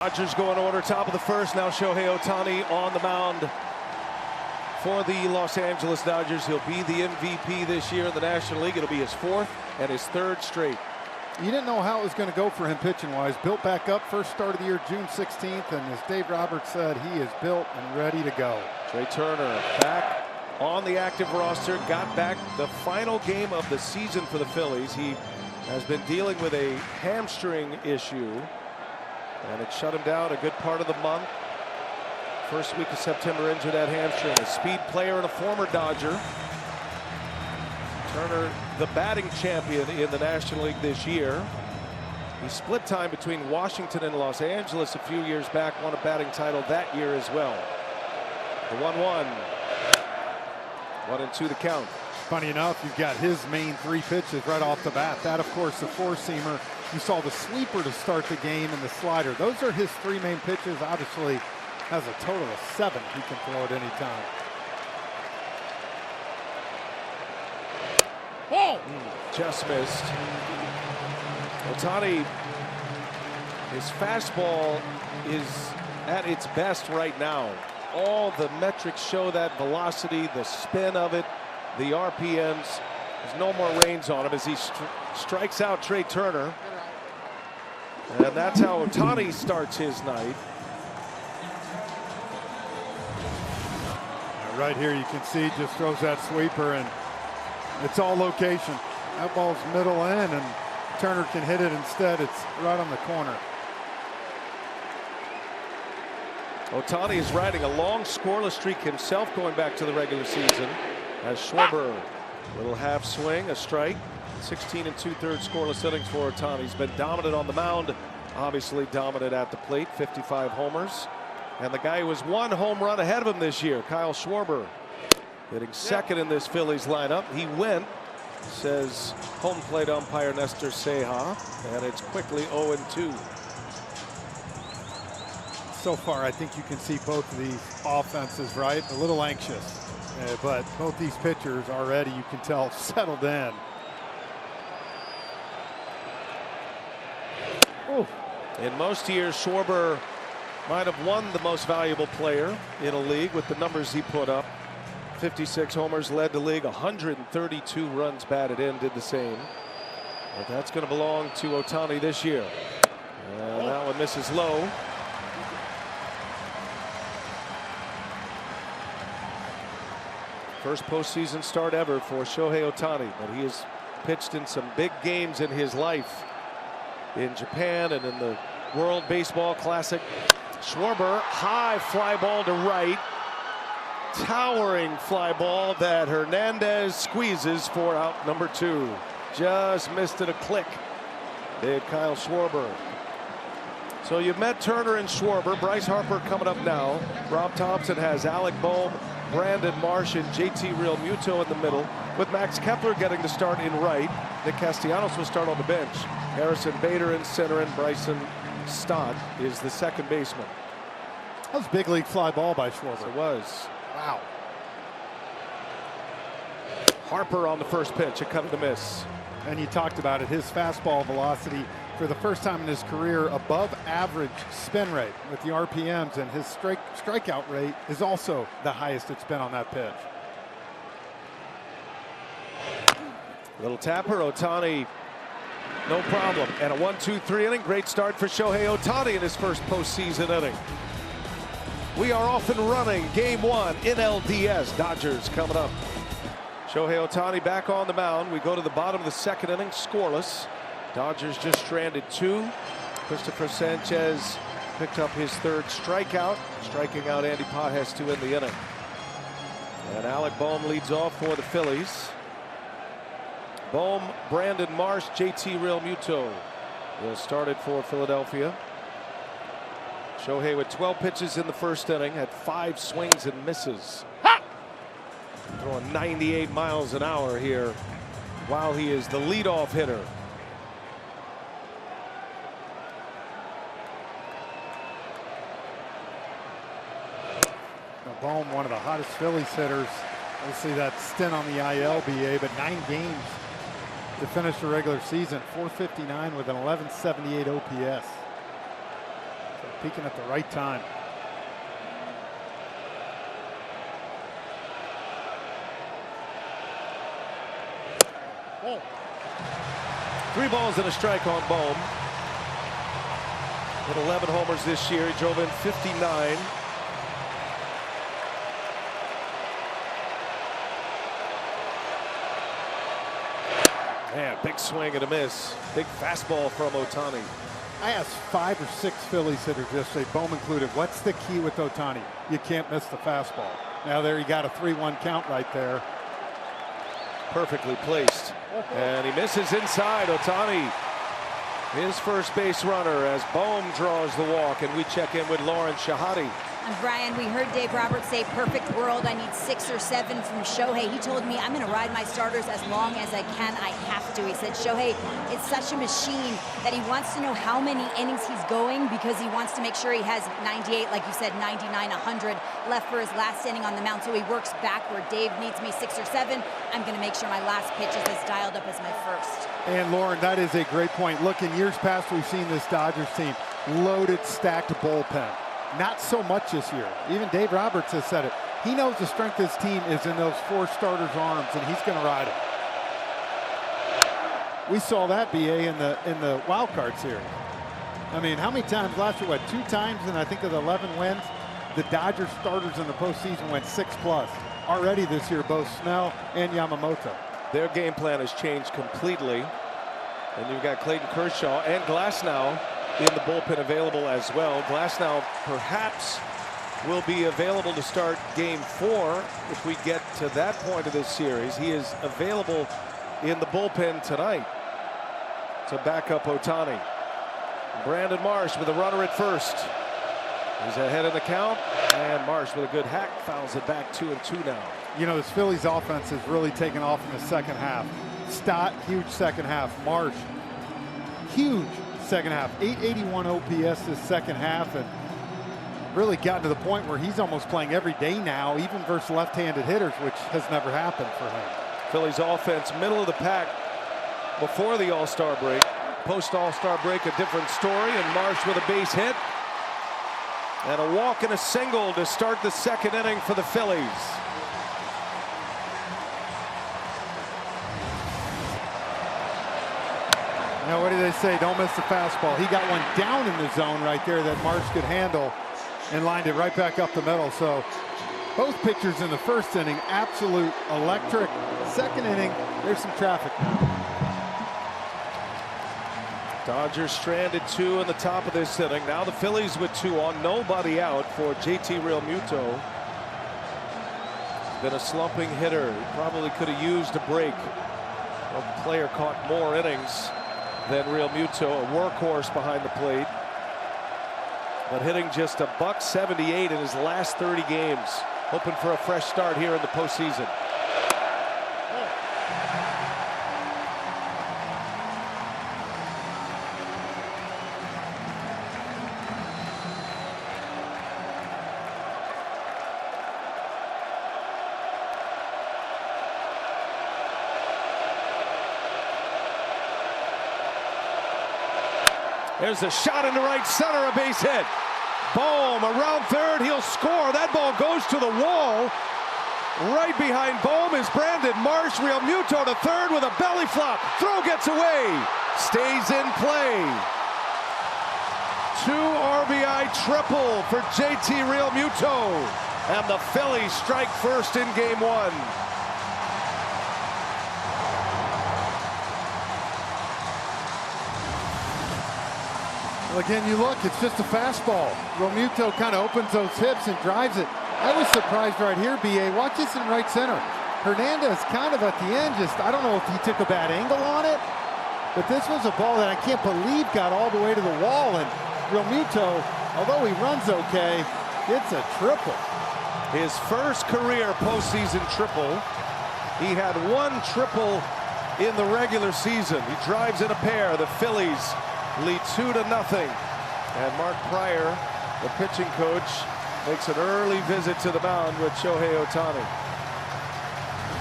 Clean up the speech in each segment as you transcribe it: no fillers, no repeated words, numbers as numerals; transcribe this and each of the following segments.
Dodgers go in order, top of the first. Now Shohei Ohtani on the mound for the Los Angeles Dodgers. He'll be the MVP this year in the National League. It'll be his fourth and his third straight. You didn't know how it was going to go for him pitching-wise. Built back up, first start of the year, June 16th, and as Dave Roberts said, he is built and ready to go. Trey Turner back on the active roster, got back the final game of the season for the Phillies. He has been dealing with a hamstring issue, and it shut him down a good part of the month. First week of September, injured that hamstring. A speed player and a former Dodger. Turner, the batting champion in the National League this year. He split time between Washington and Los Angeles a few years back, won a batting title that year as well. The 1-1. 1-2 the count. Funny enough, you've got his main three pitches right off the bat. That, of course, the four-seamer. You saw the sweeper to start the game and the slider. Those are his three main pitches. Obviously, has a total of 7 he can throw at any time. Oh! Just missed. Ohtani, his fastball is at its best right now. All the metrics show that velocity, the spin of it, the RPMs. There's no more reins on him as he strikes out Trey Turner. And that's how Ohtani starts his night. Right here you can see just throws that sweeper, and it's all location. That ball's middle in, and Turner can hit it. Instead, it's right on the corner. Ohtani is riding a long scoreless streak himself going back to the regular season. As Schwarber, little half swing, a strike. 16 2/3 scoreless innings for Ohtani. He's been dominant on the mound, obviously dominant at the plate, 55 homers. And the guy who was 1 home run ahead of him this year, Kyle Schwarber, hitting second in this Phillies lineup. He went, says home plate umpire Nestor Ceja, and it's quickly 0-2. So far, I think you can see both of these offenses, right? A little anxious, but both these pitchers already, you can tell, settled in. Ooh. In most years, Schwarber might have won the most valuable player in a league with the numbers he put up. 56 homers, led the league, 132 runs batted in, did the same. But that's going to belong to Ohtani this year. And that one misses low. First postseason start ever for Shohei Ohtani, but he has pitched in some big games in his life in Japan and in the World Baseball Classic. Schwarber, high fly ball to right. Towering fly ball that Hernandez squeezes for out number 2. Just missed it a click. Did Kyle Schwarber. So you've met Turner and Schwarber. Bryce Harper coming up now. Rob Thompson has Alec Bohm, Brandon Marsh, and JT Realmuto in the middle, with Max Kepler getting the start in right. Nick Castellanos will start on the bench. Harrison Bader in center, and Bryson Stott is the second baseman. That was a big league fly ball by Schwarber. It was. Wow. Harper on the first pitch, a cut and a miss. And you talked about it, his fastball velocity for the first time in his career above average spin rate with the RPMs, and his strikeout rate is also the highest it's been on that pitch. Little tapper, Ohtani, no problem. And a 1-2-3 inning. Great start for Shohei Ohtani in his first postseason inning. We are off and running. Game 1, NLDS. Dodgers coming up. Shohei Ohtani back on the mound. We go to the bottom of the second inning, scoreless. Dodgers just stranded 2. Christopher Sanchez picked up his 3rd strikeout, striking out Andy Pages to end the inning. And Alec Bohm leads off for the Phillies. Bohm, Brandon Marsh, JT Realmuto will start it for Philadelphia. Shohei with 12 pitches in the first inning, had 5 swings and misses. Throwing 98 miles an hour here while he is the leadoff hitter. Now, Bohm, one of the hottest Phillies hitters. We'll see that stint on the IL, BA, but 9 games to finish the regular season. .459 with an 1178 OPS. peaking at the right time. Oh. 3 balls and a strike on Bohm. With 11 homers this year, he drove in 59. Man, big swing and a miss. Big fastball from Ohtani. I asked 5 or 6 Phillies hitters yesterday, Bohm included, what's the key with Ohtani? You can't miss the fastball. Now there you got a 3-1 count right there. Perfectly placed. And he misses inside. Ohtani, his first base runner, as Bohm draws the walk, and we check in with Lauren Shahadi. And Brian, we heard Dave Roberts say, perfect world, I need 6 or 7 from Shohei. He told me, I'm going to ride my starters as long as I can. I have to. He said, Shohei, it's such a machine that he wants to know how many innings he's going because he wants to make sure he has 98, like you said, 99, 100 left for his last inning on the mound. So he works backward. Dave needs me 6 or 7. I'm going to make sure my last pitch is as dialed up as my first. And Lauren, that is a great point. Look, in years past, we've seen this Dodgers team loaded, stacked bullpen. Not so much this year. Even Dave Roberts has said it. He knows the strength of his team is in those 4 starters' arms, and he's going to ride it. We saw that, BA, in the wild card series. I mean, how many times last year? What, 2 times? And I think of the 11 wins, the Dodgers starters in the postseason went 6+. Already this year, both Snell and Yamamoto. Their game plan has changed completely, and you've got Clayton Kershaw and Glasnow in the bullpen available as well. Glasnow perhaps will be available to start game 4 if we get to that point of this series. He is available in the bullpen tonight to back up Ohtani. Brandon Marsh with a runner at first. He's ahead in the count, and Marsh with a good hack fouls it back 2-2 now. You know, this Phillies offense has really taken off in the second half. Stott, huge second half. Marsh, huge second half. 881 OPS this second half, and really gotten to the point where he's almost playing every day now, even versus left-handed hitters, which has never happened for him. Phillies offense middle of the pack before the All-Star break. Post All-Star break, a different story, and Marsh with a base hit and a walk and a single to start the second inning for the Phillies. Now, what do they say? Don't miss the fastball. He got one down in the zone right there that Marsh could handle and lined it right back up the middle. So both pitchers in the first inning, absolute electric. Second inning, there's some traffic. Dodgers stranded 2 in the top of this inning. Now the Phillies with 2 on, nobody out for JT Realmuto. Been a slumping hitter. He probably could have used a break. No player caught more innings than Realmuto, a workhorse behind the plate, but hitting just $178 in his last 30 games. Hoping for a fresh start here in the postseason. There's a shot into right center, a base hit. Bohm around third, he'll score. That ball goes to the wall. Right behind Bohm is Brandon Marsh. Realmuto to third with a belly flop. Throw gets away. Stays in play. 2 RBI triple for JT Realmuto. And the Phillies strike first in game 1. Well, again, you look, it's just a fastball. Realmuto kind of opens those hips and drives it. I was surprised right here, BA. Watch this in right center. Hernandez kind of at the end, I don't know if he took a bad angle on it, but this was a ball that I can't believe got all the way to the wall. And Realmuto, although he runs okay, gets a triple. His first career postseason triple. He had 1 triple in the regular season. He drives in a pair. The Phillies lead 2-0. And Mark Pryor, the pitching coach, makes an early visit to the mound with Shohei Ohtani.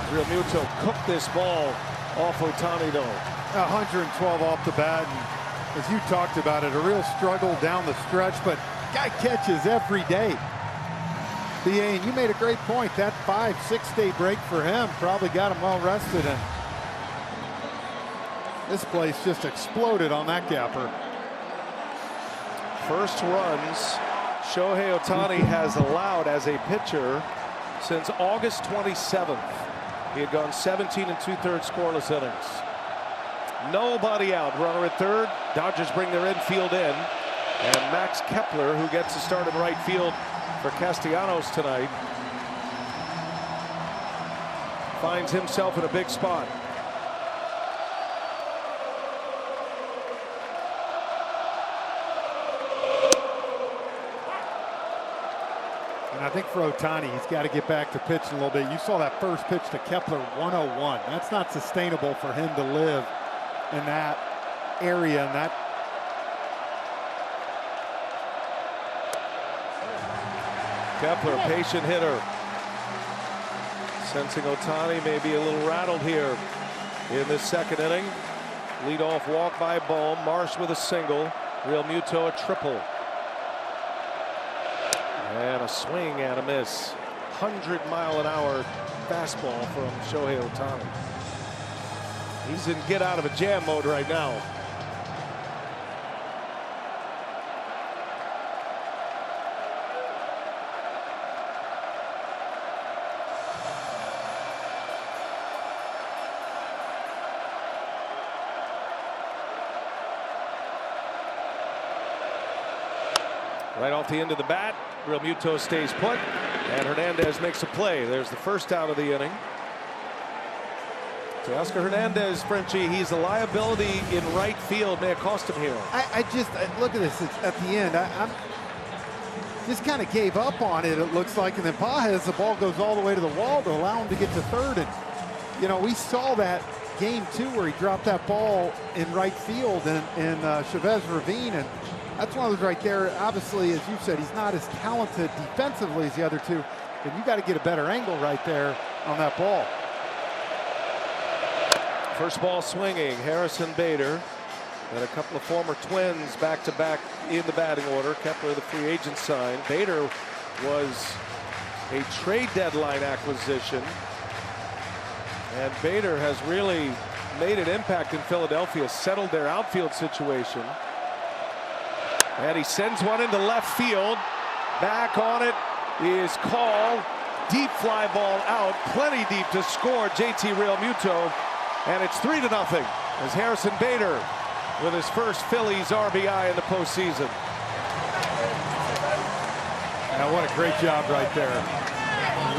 Realmuto cooked this ball off Ohtani, though. 112 off the bat. And as you talked about it, a real struggle down the stretch, but Guy catches every day. BA, and you made a great point. That 5-6 day break for him probably got him well rested, and this place just exploded on that gapper. First runs Shohei Ohtani has allowed as a pitcher since August 27th. He had gone 17 2/3 scoreless innings. Nobody out. Runner at third. Dodgers bring their infield in. And Max Kepler, who gets to start in right field for Castellanos tonight, finds himself in a big spot. And I think for Ohtani, he's got to get back to pitching a little bit. You saw that first pitch to Kepler, 101. That's not sustainable for him to live in that area. And that Kepler, patient hitter. Sensing Ohtani may be a little rattled here in this second inning. Leadoff walk by Bohm. Marsh with a single. Real Muto a triple. And a swing and a miss. 100-mile-an-hour fastball from Shohei Ohtani. He's in get out of a jam mode right now. Right off the end of the bat, Real Muto stays put, and Hernandez makes a play. There's the first out of the inning. So Oscar Hernandez, Frenchie, he's a liability in right field. May have cost him here. I look at this at the end. I'm just kind of gave up on it. It looks like, and then Pages, the ball goes all the way to the wall to allow him to get to third. And you know, we saw that game too, where he dropped that ball in right field in Chavez Ravine, and that's one of those right there. Obviously, as you said, he's not as talented defensively as the other two, but you got to get a better angle right there on that ball. First ball swinging, Harrison Bader, and a couple of former Twins back-to-back in the batting order. Kepler, the free agent signed. Bader was a trade deadline acquisition, and Bader has really made an impact in Philadelphia, settled their outfield situation. And he sends one into left field. Back on it is called. Deep fly ball out, plenty deep to score JT Real Muto. And it's 3-0 as Harrison Bader with his first Phillies RBI in the postseason. Now what a great job right there.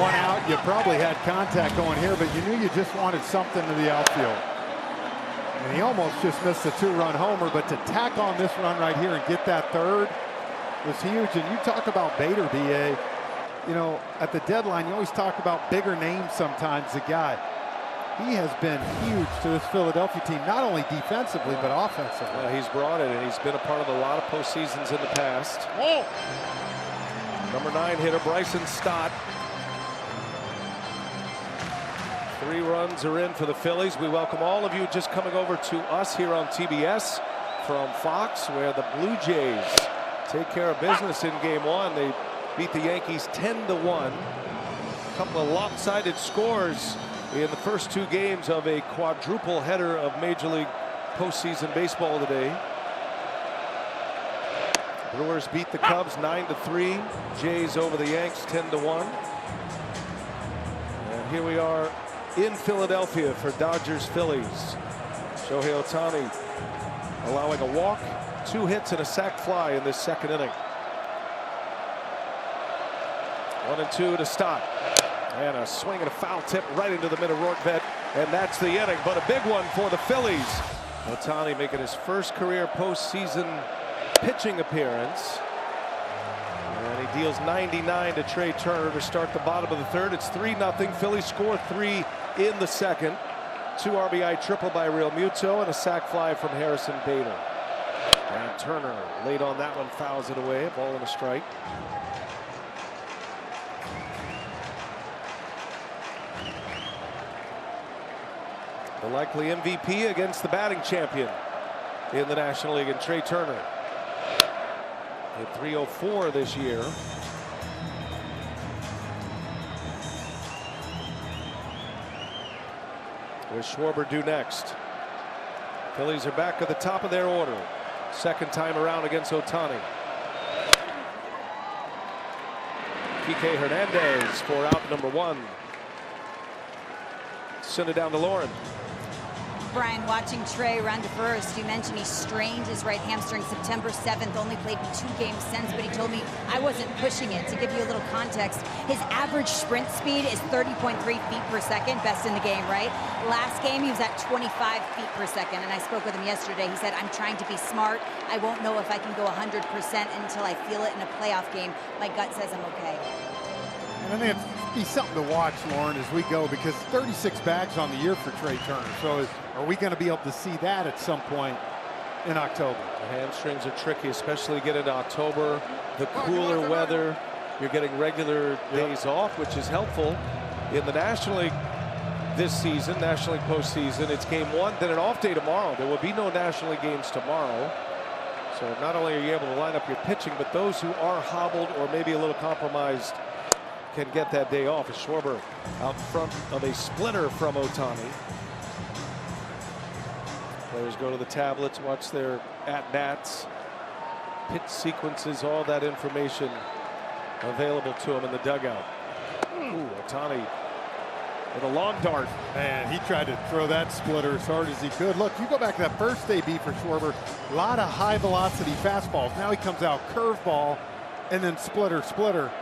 One out, you probably had contact going here, but you knew you just wanted something to the outfield. And he almost just missed a 2-run homer, but to tack on this run right here and get that third was huge. And you talk about Bader, BA, you know, at the deadline, you always talk about bigger names sometimes, the guy. He has been huge to this Philadelphia team, not only defensively, but offensively. Yeah, he's brought it, and he's been a part of a lot of postseasons in the past. Whoa. Number 9 hitter, Bryson Stott. 3 runs are in for the Phillies. We welcome all of you just coming over to us here on TBS from Fox, where the Blue Jays take care of business in Game 1. They beat the Yankees 10-1. A couple of lopsided scores in the first 2 games of a quadruple header of Major League postseason baseball today. Brewers beat the Cubs 9-3. Jays over the Yanks 10-1. And here we are in Philadelphia for Dodgers Phillies. Shohei Ohtani allowing a walk, 2 hits and a sac fly in this second inning. 1-2 to Stott. And a swing and a foul tip right into the mid of Rortvedt, and that's the inning. But a big one for the Phillies. Ohtani making his first career postseason pitching appearance. And he deals 99 to Trey Turner to start the bottom of the third. It's 3-0. Phillies score 3 in the second. 2 RBI triple by Real Muto and a sac fly from Harrison Bader. And Turner late on that one, fouls it away. A ball and a strike. The likely MVP against the batting champion in the National League, and Trey Turner. Hit .304 this year. What does Schwarber do next? Phillies are back at the top of their order. Second time around against Ohtani. Kike Hernandez for out number 1. Send it down to Lauren. Brian, watching Trey run to first, you mentioned he strained his right hamstring September 7th, only played in 2 games since, but he told me I wasn't pushing it. To give you a little context, his average sprint speed is 30.3 feet per second, best in the game, right? Last game, he was at 25 feet per second, and I spoke with him yesterday. He said, I'm trying to be smart. I won't know if I can go 100% until I feel it in a playoff game. My gut says I'm okay. And I think it'd be something to watch, Lauren, as we go, because 36 bags on the year for Trey Turner. So are we going to be able to see that at some point in October? The hamstrings are tricky, especially get into October. The cooler weather, you're getting regular days off, which is helpful. In the National League this season, National League postseason, it's game 1, then an off day tomorrow. There will be no National League games tomorrow. So not only are you able to line up your pitching, but those who are hobbled or maybe a little compromised can get that day off. As Schwarber out in front of a splitter from Ohtani. Players go to the tablets, watch their at-bats, pitch sequences, all that information available to them in the dugout. Ooh, Ohtani with a long dart. Man, he tried to throw that splitter as hard as he could. Look, you go back to that first AB for Schwarber, a lot of high velocity fastballs. Now he comes out curveball and then splitter.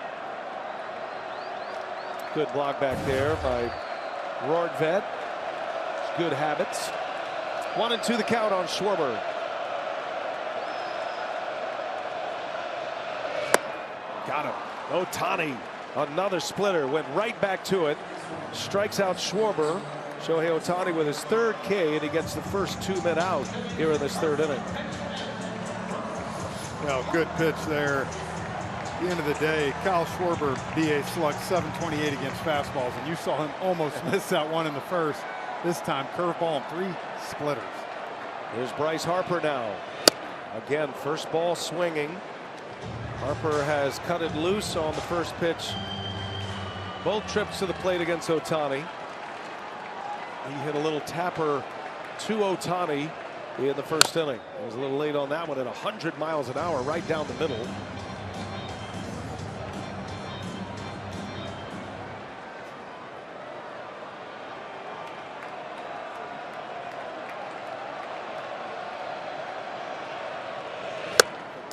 Good block back there by Rordvet. Good habits. 1-2 the count on Schwarber. Got him. Ohtani, another splitter, went right back to it. Strikes out Schwarber. Shohei Ohtani with his 3rd K, and he gets the first 2 men out here in this 3rd inning. Well, good pitch there. At the end of the day, Kyle Schwarber, BA slugged .728 against fastballs, and you saw him almost miss that one in the first. This time, curveball and 3 splitters. Here's Bryce Harper now. Again, first ball swinging. Harper has cut it loose on the first pitch. Both trips to the plate against Ohtani. He hit a little tapper to Ohtani in the first inning. He was a little late on that one at 100 miles an hour right down the middle.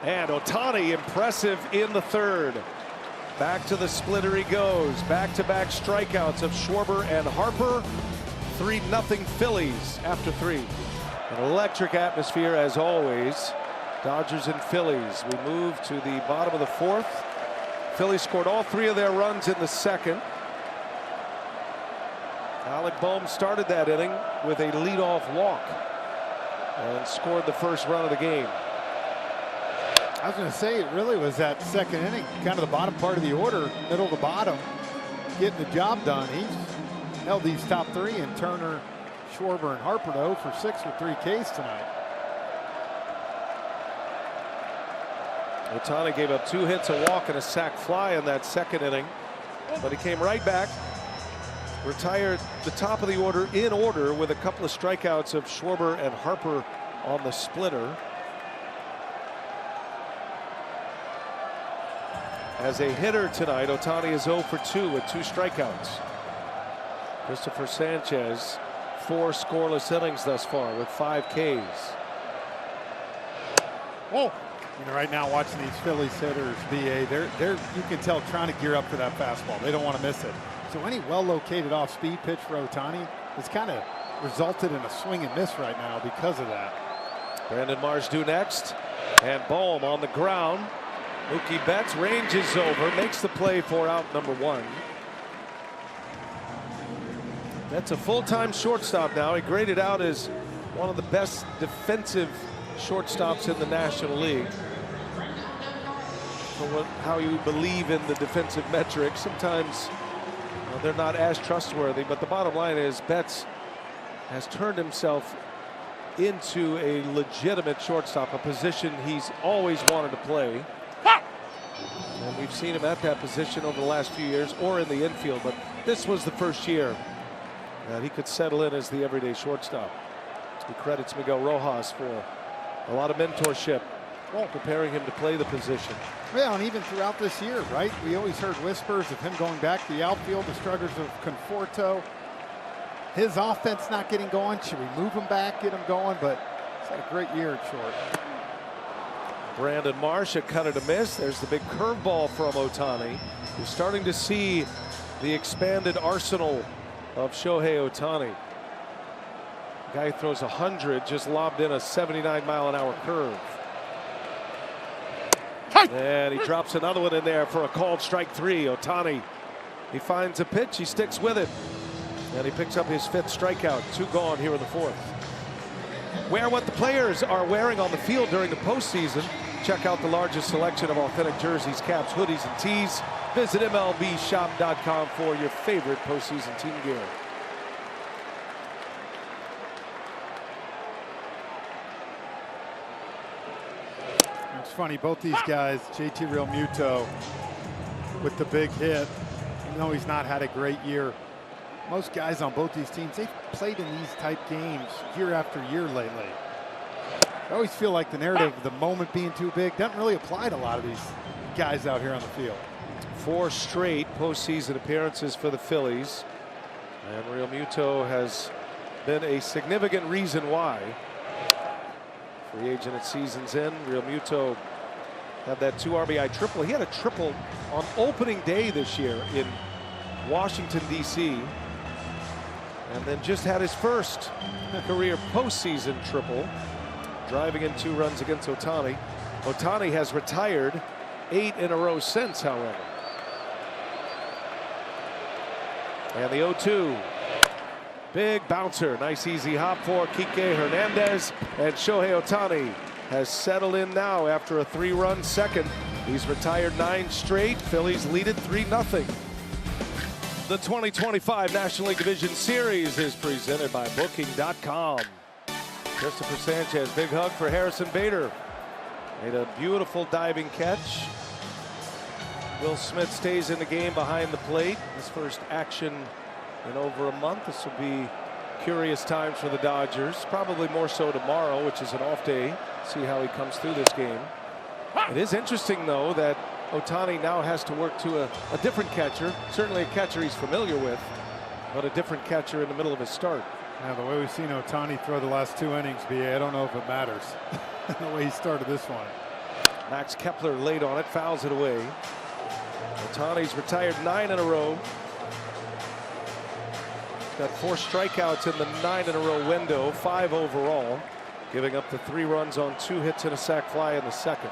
And Ohtani impressive in the 3rd. Back to the splitter he goes. Back-to-back strikeouts of Schwarber and Harper. 3-0 Phillies after 3. An electric atmosphere as always. Dodgers and Phillies. We move to the bottom of the 4th. Phillies scored all 3 of their runs in the 2nd. Alec Bohm started that inning with a leadoff walk and scored the first run of the game. I was going to say, it really was that 2nd inning, kind of the bottom part of the order, middle to bottom, getting the job done. He's held these top 3, and Turner, Schwarber, and Harper 0 for 6 with 3 Ks tonight. Ohtani gave up 2 hits, a walk, and a sac fly in that 2nd inning, but he came right back, retired the top of the order in order with a couple of strikeouts of Schwarber and Harper on the splitter. As a hitter tonight, Ohtani is 0 for 2 with 2 strikeouts. Christopher Sanchez, 4 scoreless innings thus far with 5 Ks. Oh, you know, right now watching these Phillies hitters, BA, they're you can tell trying to gear up for that fastball. They don't want to miss it. So any well-located off-speed pitch for Ohtani has kind of resulted in a swing and miss right now because of that. Brandon Marsh due next, and Bohm on the ground. Mookie Betts ranges over, makes the play for out number 1. That's a full-time shortstop now. He graded out as one of the best defensive shortstops in the National League. For how you believe in the defensive metrics, sometimes they're not as trustworthy, but the bottom line is Betts has turned himself into a legitimate shortstop, a position he's always wanted to play. And we've seen him at that position over the last few years or in the infield, but this was the first year that he could settle in as the everyday shortstop. He credits Miguel Rojas for a lot of mentorship, preparing him to play the position. Yeah, and even throughout this year, right? We always heard whispers of him going back to the outfield, the struggles of Conforto. His offense not getting going. Should we move him back, get him going? But he's had a great year at short. Brandon Marsh, a cut and a miss. There's the big curveball from Ohtani. You're starting to see the expanded arsenal of Shohei Ohtani. Guy throws 100, just lobbed in a 79-mile-an-hour curve. And he drops another one in there for a called strike 3. Ohtani, he finds a pitch, he sticks with it, and he picks up his 5th strikeout. 2 gone here in the 4th. Wear what the players are wearing on the field during the postseason. Check out the largest selection of authentic jerseys, caps, hoodies, and tees. Visit MLBshop.com for your favorite postseason team gear. It's funny, both these guys, JT Realmuto with the big hit, even though he's not had a great year. Most guys on both these teams, they've played in these type games year after year lately. I always feel like the narrative of the moment being too big doesn't really apply to a lot of these guys out here on the field. 4 straight postseason appearances for the Phillies, and Realmuto has been a significant reason why. Free agent at season's end. Realmuto had that 2 RBI triple. He had a triple on opening day this year in Washington, D.C., and then just had his first career postseason triple, driving in 2 runs against Ohtani. Ohtani has retired 8 in a row since, however. And the 0-2. Big bouncer. Nice easy hop for Kike Hernandez. And Shohei Ohtani has settled in now after a 3-run second. He's retired 9 straight. Phillies lead it 3-0. The 2025 National League Division Series is presented by Booking.com. Christopher Sanchez, big hug for Harrison Bader. Made a beautiful diving catch. Will Smith stays in the game behind the plate. His first action in over a month. This will be curious times for the Dodgers. Probably more so tomorrow, which is an off day. See how he comes through this game. It is interesting, though, that Ohtani now has to work to a different catcher. Certainly a catcher he's familiar with, but a different catcher in the middle of his start. Now, the way we've seen Ohtani throw the last 2 innings, BA, I don't know if it matters. The way he started this one. Max Kepler late on it, fouls it away. Ohtani's retired 9 in a row. Got 4 strikeouts in the 9 in a row window, 5 overall, giving up the 3 runs on 2 hits and a sac fly in the second.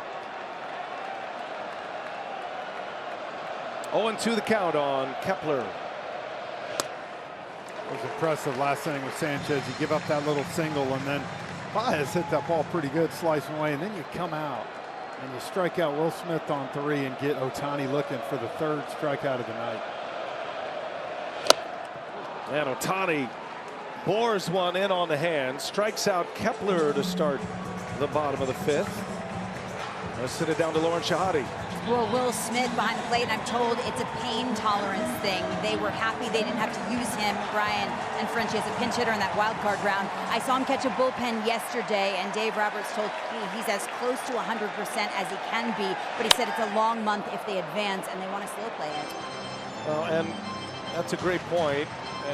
0-2 the count on Kepler. It was impressive last inning with Sanchez. You give up that little single, and then Baez hit that ball pretty good, slicing away, and then you come out and you strike out Will Smith on 3 and get Ohtani looking for the 3rd strikeout of the night. And Ohtani bores one in on the hand, strikes out Kepler to start the bottom of the 5th. Let's send it down to Lauren Shahadi. Well, Will Smith behind the plate, and I'm told it's a pain tolerance thing. They were happy they didn't have to use him, Brian and Frenchie, as a pinch hitter in that wild card round. I saw him catch a bullpen yesterday, and Dave Roberts told me he's as close to 100% as he can be, but he said it's a long month if they advance, and they want to slow play it. Well, and that's a great point,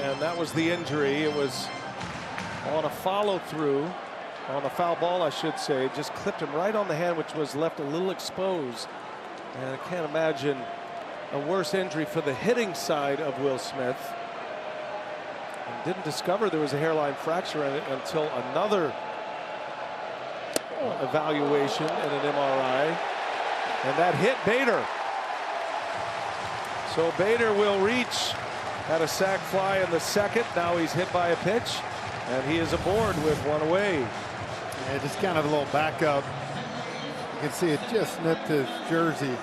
and that was the injury. It was on a follow-through, on a foul ball, I should say. Just clipped him right on the hand, which was left a little exposed. And I can't imagine a worse injury for the hitting side of Will Smith. And didn't discover there was a hairline fracture in it until another evaluation and an MRI. And that hit Bader. So Bader will reach, had a sac fly in the second. Now he's hit by a pitch, and he is aboard with 1 away. Yeah, just kind of a little backup. You can see it just nipped his jersey.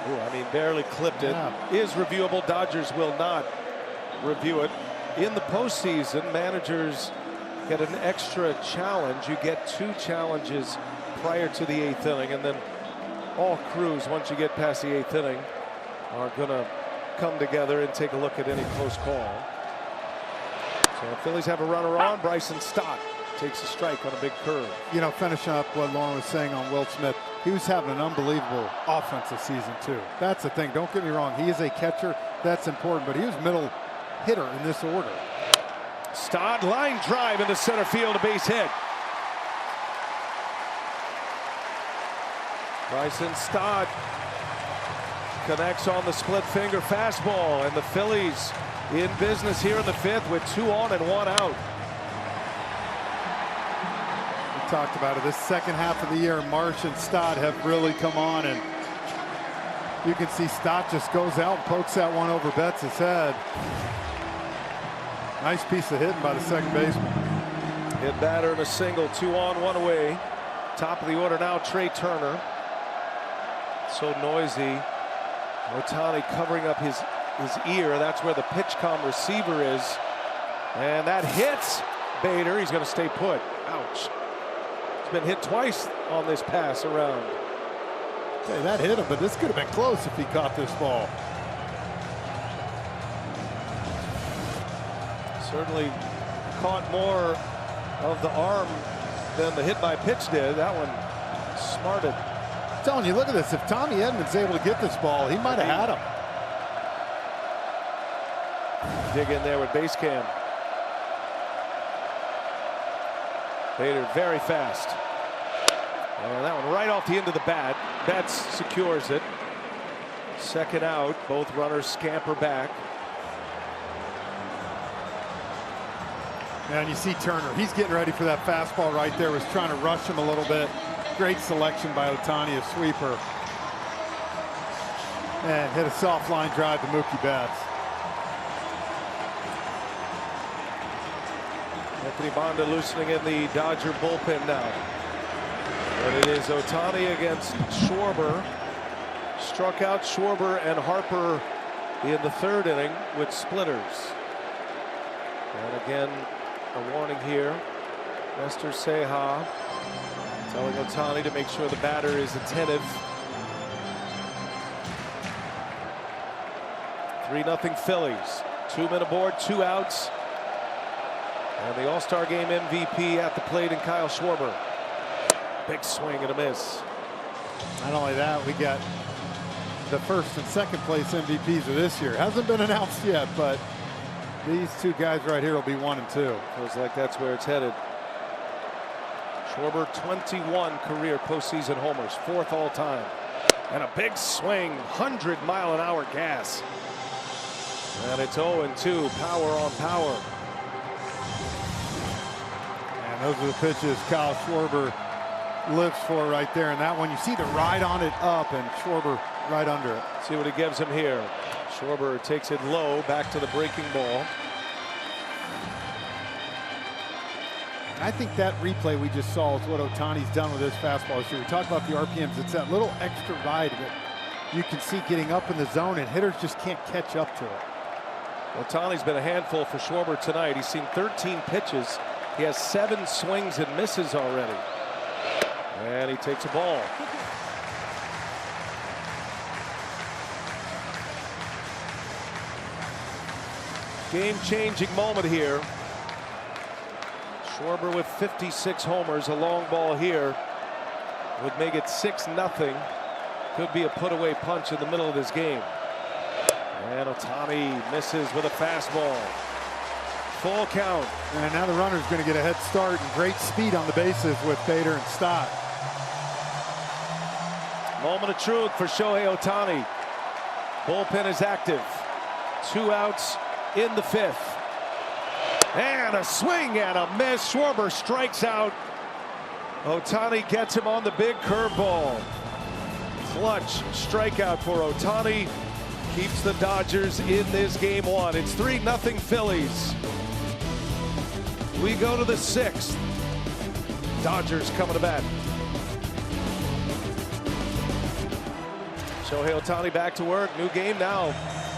Ooh, I mean, barely clipped it. Yeah. Is reviewable. Dodgers will not review it. In the postseason, managers get an extra challenge. You get 2 challenges prior to the 8th inning, and then all crews, once you get past the 8th inning, are going to come together and take a look at any close call. So the Phillies have a runner on. Bryson Stott takes a strike on a big curve. You know, finishing up what Lauren was saying on Will Smith, he was having an unbelievable offensive season too. That's the thing. Don't get me wrong. He is a catcher. That's important. But he was middle hitter in this order. Stott, line drive into center field, a base hit. Bryson Stott connects on the split finger fastball, and the Phillies in business here in the 5th with 2 on and 1 out. We talked about it. This second half of the year, Marsh and Stott have really come on, and you can see Stott just goes out and pokes that one over Betts' head. Nice piece of hitting by the second baseman. Hit batter and a single, 2 on, 1 away. Top of the order now, Trey Turner. So noisy. Ohtani covering up his ear. That's where the pitch-com receiver is. And that hits Bader. He's going to stay put. Ouch. He's been hit twice on this pass around. Okay, that hit him, but this could have been close if he caught this ball. Certainly caught more of the arm than the hit by pitch did. That one smarted. I'm telling you, look at this. If Tommy Edman's able to get this ball, he might have had him. Dig in there with base cam. Bader very fast. And that one right off the end of the bat. Betts secures it. Second out. Both runners scamper back. And you see Turner. He's getting ready for that fastball right there. Was trying to rush him a little bit. Great selection by Ohtani, a sweeper. And hit a soft line drive to Mookie Betts. Anthony Bonda loosening in the Dodger bullpen now. But it is Ohtani against Schwarber. Struck out Schwarber and Harper in the 3rd inning with splitters. And again, a warning here. Lester Seha telling Ohtani to make sure the batter is attentive. 3-0 Phillies. 2 men aboard, 2 outs. And the All-Star Game MVP at the plate in Kyle Schwarber. Big swing and a miss. Not only that, we got the 1st and 2nd place MVPs of this year. Hasn't been announced yet, but these 2 guys right here will be 1 and 2. Feels like that's where it's headed. Schwarber 21 career postseason homers, 4th all time. And a big swing, 100-mile-an-hour gas. And it's 0-2, power on power. And those are the pitches Kyle Schwarber lives for right there. And that one, you see the ride on it up and Schwarber right under it. See what he gives him here. Schwarber takes it low, back to the breaking ball. I think that replay we just saw is what Ohtani's done with his fastball this year. We talk about the RPMs. It's that little extra ride that you can see getting up in the zone, and hitters just can't catch up to it. Ohtani's been a handful for Schwarber tonight. He's seen 13 pitches. He has 7 swings and misses already. And he takes a ball. Game-changing moment here. Schwarber with 56 homers. A long ball here would make it 6-0. Could be a put-away punch in the middle of this game. And Ohtani misses with a fastball. Full count. And now the runner's going to get a head start and great speed on the bases with Bader and Stott. Moment of truth for Shohei Ohtani. Bullpen is active. 2 outs in the 5th. And a swing and a miss. Schwarber strikes out. Ohtani gets him on the big curveball. Clutch strikeout for Ohtani. Keeps the Dodgers in this game 1. It's 3-0 Phillies. We go to the 6th. Dodgers coming to bat. Shohei Ohtani back to work. New game now.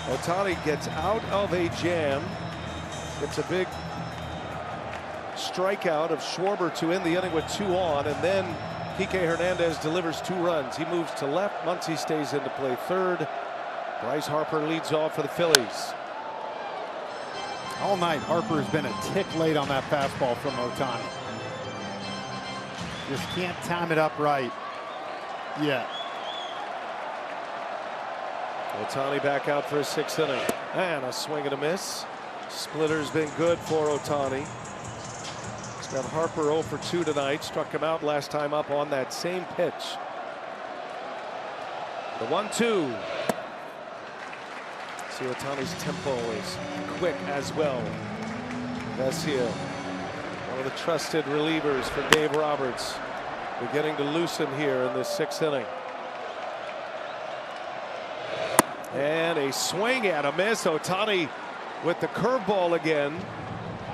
Ohtani gets out of a jam. It's a big strikeout of Schwarber to end the inning with 2 on, and then Kike Hernandez delivers 2 runs. He moves to left. Muncy stays in to play third. Bryce Harper leads off for the Phillies. All night, Harper has been a tick late on that fastball from Ohtani. Just can't time it up right yet. Ohtani back out for his 6th inning. And a swing and a miss. Splitter's been good for Ohtani. He's got Harper 0 for 2 tonight. Struck him out last time up on that same pitch. The 1-2. See, Ohtani's tempo is quick as well. Vesia, one of the trusted relievers for Dave Roberts, beginning to loosen here in this 6th inning. And a swing and a miss. Ohtani with the curveball again.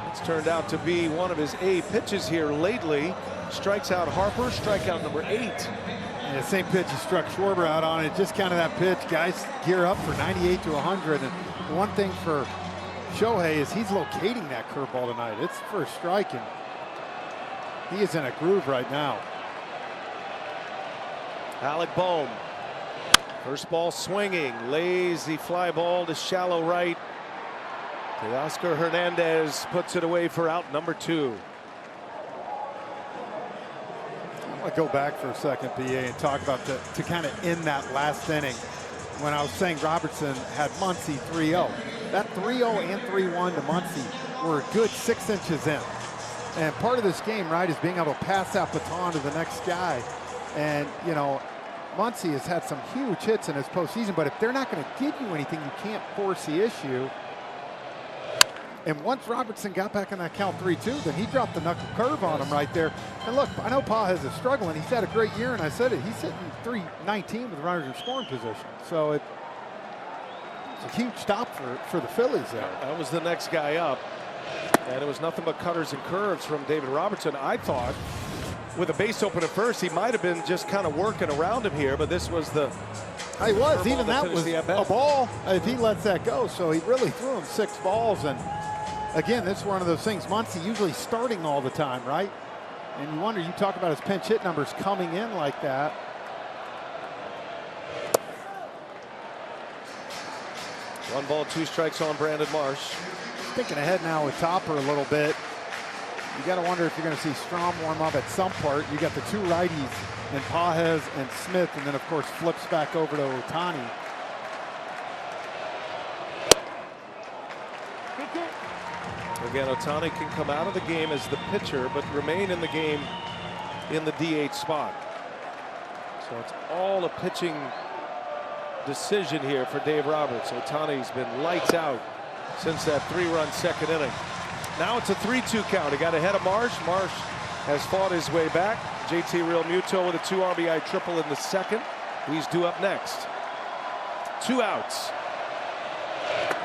It's turned out to be one of his A pitches here lately. Strikes out Harper, strikeout number 8. Yeah, same pitch he struck Schwarber out on. It just kind of that pitch. Guys gear up for 98 to 100. And one thing for Shohei is he's locating that curveball tonight. It's first strike, and he is in a groove right now. Alec Bohm. First ball swinging. Lazy fly ball to shallow right. Teoscar Hernandez puts it away for out number 2. I want to go back for a second, PA, and talk about to kind of end that last inning when I was saying Robertson had Muncy 3-0. That 3-0 and 3-1 to Muncy were a good 6 inches in. And part of this game, right, is being able to pass that baton to the next guy. And, you know, Muncy has had some huge hits in his postseason, but if they're not going to give you anything, you can't force the issue. And once Robertson got back in that count 3-2, then he dropped the knuckle curve on him right there. And look, I know Pages is struggling. He's had a great year, and I said it. He's hitting .319 with runners in scoring position. So it's a huge stop for the Phillies there. That was the next guy up. And it was nothing but cutters and curves from David Robertson. I thought with a base open at first, he might have been just kind of working around him here, but this was the... He was. Even that was a ball if he lets that go. So he really threw him 6 balls. And again, this is one of those things. Muncy usually starting all the time, right? And you wonder, you talk about his pinch hit numbers coming in like that. One ball, 2 strikes on Brandon Marsh. Thinking ahead now with Topper a little bit. You got to wonder if you're going to see Strom warm up at some part. You got the 2 righties and Pages and Smith, and then of course flips back over to Ohtani. Again, Ohtani can come out of the game as the pitcher, but remain in the game in the DH spot. So it's all a pitching decision here for Dave Roberts. Ohtani's been lights out since that 3-run 2nd inning. Now it's a 3-2 count. He got ahead of Marsh. Marsh has fought his way back. JT Realmuto with a 2 RBI triple in the 2nd. He's due up next. 2 outs.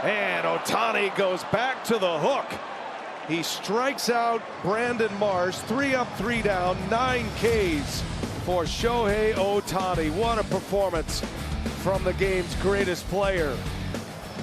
And Ohtani goes back to the hook. He strikes out Brandon Marsh. 3 up, 3 down, 9 Ks for Shohei Ohtani. What a performance from the game's greatest player.